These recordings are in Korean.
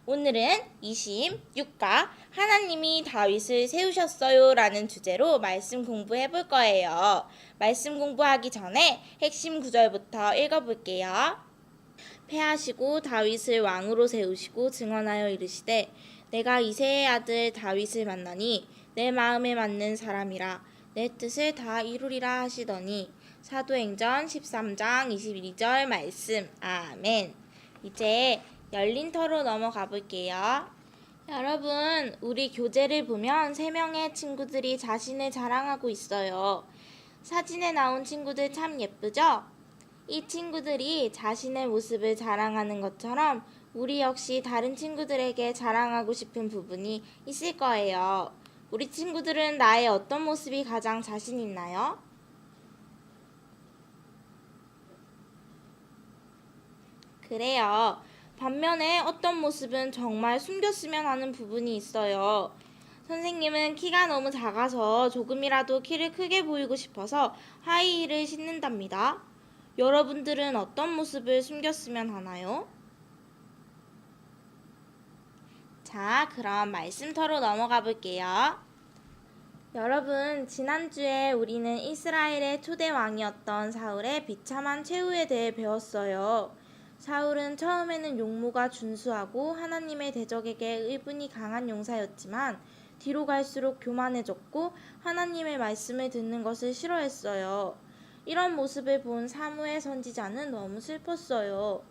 오늘은 26과 하나님이 다윗을 세우셨어요 라는 주제로 말씀 공부해 볼 거예요. 말씀 공부하기 전에 핵심 구절부터 읽어볼게요. 패하시고 다윗을 왕으로 세우시고 증언하여 이르시되 내가 이새의 아들 다윗을 만나니 내 마음에 맞는 사람이라 내 뜻을 다 이루리라 하시더니 사도행전 13장 22절 말씀. 아멘. 이제 열린 터로 넘어가 볼게요. 여러분, 우리 교재를 보면 3명의 친구들이 자신을 자랑하고 있어요. 사진에 나온 친구들 참 예쁘죠? 이 친구들이 자신의 모습을 자랑하는 것처럼 우리 역시 다른 친구들에게 자랑하고 싶은 부분이 있을 거예요. 우리 친구들은 나의 어떤 모습이 가장 자신 있나요? 그래요. 반면에 어떤 모습은 정말 숨겼으면 하는 부분이 있어요. 선생님은 키가 너무 작아서 조금이라도 키를 크게 보이고 싶어서 하이힐을 신는답니다. 여러분들은 어떤 모습을 숨겼으면 하나요? 자, 그럼 말씀터로 넘어가 볼게요. 여러분, 지난주에 우리는 이스라엘의 초대 왕이었던 사울의 비참한 최후에 대해 배웠어요. 사울은 처음에는 용모가 준수하고 하나님의 대적에게 의분이 강한 용사였지만 뒤로 갈수록 교만해졌고 하나님의 말씀을 듣는 것을 싫어했어요. 이런 모습을 본 사무엘 선지자는 너무 슬펐어요.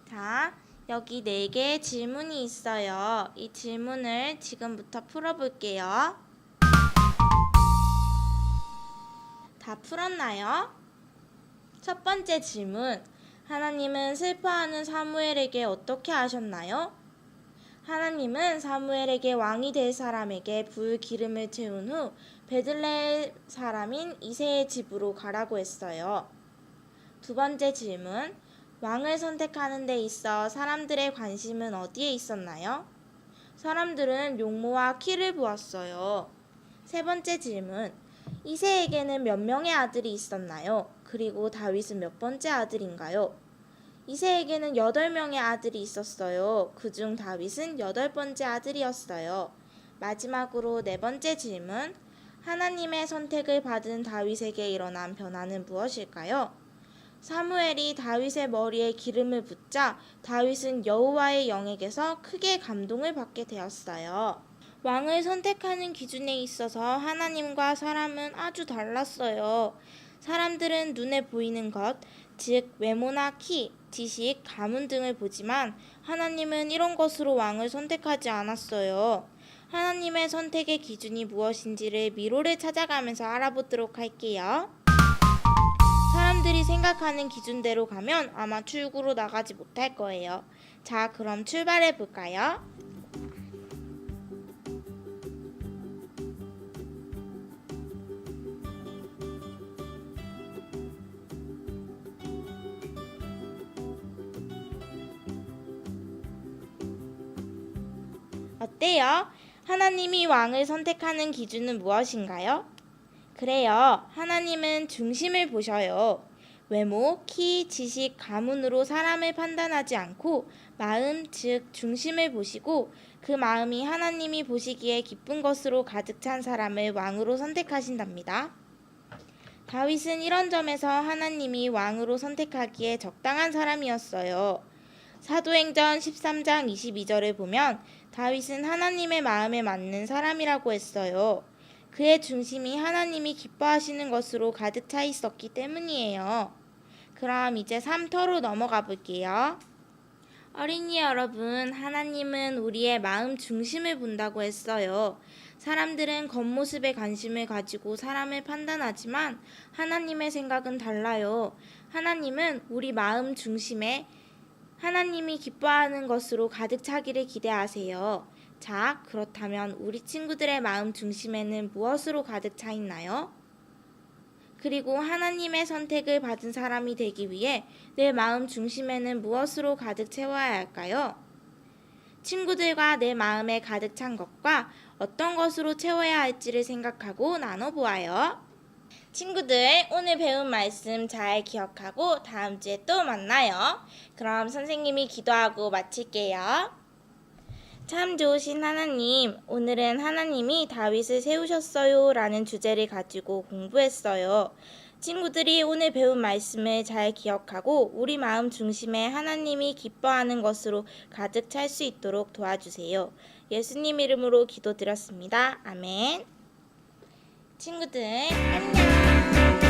자, 여기 4개의 질문이 있어요. 이 질문을 지금부터 풀어볼게요. 다 풀었나요? 첫 번째 질문. 하나님은 슬퍼하는 사무엘에게 어떻게 하셨나요? 하나님은 사무엘에게 왕이 될 사람에게 불 기름을 채운 후 베들레헴 사람인 이새의 집으로 가라고 했어요. 두 번째 질문. 왕을 선택하는 데 있어 사람들의 관심은 어디에 있었나요? 사람들은 용모와 키를 보았어요. 세 번째 질문. 이새에게는 몇 명의 아들이 있었나요? 그리고 다윗은 몇 번째 아들인가요? 이새에게는 8명의 아들이 있었어요. 그중 다윗은 8번째 아들이었어요. 마지막으로 4번째 질문. 하나님의 선택을 받은 다윗에게 일어난 변화는 무엇일까요? 사무엘이 다윗의 머리에 기름을 붓자 다윗은 여호와의 영에게서 크게 감동을 받게 되었어요. 왕을 선택하는 기준에 있어서 하나님과 사람은 아주 달랐어요. 사람들은 눈에 보이는 것, 즉 외모나 키, 지식, 가문 등을 보지만 하나님은 이런 것으로 왕을 선택하지 않았어요. 하나님의 선택의 기준이 무엇인지를 미로를 찾아가면서 알아보도록 할게요. 사람들이 생각하는 기준대로 가면 아마 출구로 나가지 못할 거예요. 자, 그럼 출발해 볼까요? 어때요? 하나님이 왕을 선택하는 기준은 무엇인가요? 그래요. 하나님은 중심을 보셔요. 외모, 키, 지식, 가문으로 사람을 판단하지 않고 마음, 즉 중심을 보시고 그 마음이 하나님이 보시기에 기쁜 것으로 가득 찬 사람을 왕으로 선택하신답니다. 다윗은 이런 점에서 하나님이 왕으로 선택하기에 적당한 사람이었어요. 사도행전 13장 22절을 보면 다윗은 하나님의 마음에 맞는 사람이라고 했어요. 그의 중심이 하나님이 기뻐하시는 것으로 가득 차 있었기 때문이에요. 그럼 이제 3터로 넘어가 볼게요. 어린이 여러분, 하나님은 우리의 마음 중심을 본다고 했어요. 사람들은 겉모습에 관심을 가지고 사람을 판단하지만 하나님의 생각은 달라요. 하나님은 우리 마음 중심에 하나님이 기뻐하는 것으로 가득 차기를 기대하세요. 자, 그렇다면 우리 친구들의 마음 중심에는 무엇으로 가득 차 있나요? 그리고 하나님의 선택을 받은 사람이 되기 위해 내 마음 중심에는 무엇으로 가득 채워야 할까요? 친구들과 내 마음에 가득 찬 것과 어떤 것으로 채워야 할지를 생각하고 나눠보아요. 친구들, 오늘 배운 말씀 잘 기억하고 다음 주에 또 만나요. 그럼 선생님이 기도하고 마칠게요. 참 좋으신 하나님, 오늘은 하나님이 다윗을 세우셨어요 라는 주제를 가지고 공부했어요. 친구들이 오늘 배운 말씀을 잘 기억하고 우리 마음 중심에 하나님이 기뻐하는 것으로 가득 찰 수 있도록 도와주세요. 예수님 이름으로 기도드렸습니다. 아멘. 친구들, 안녕.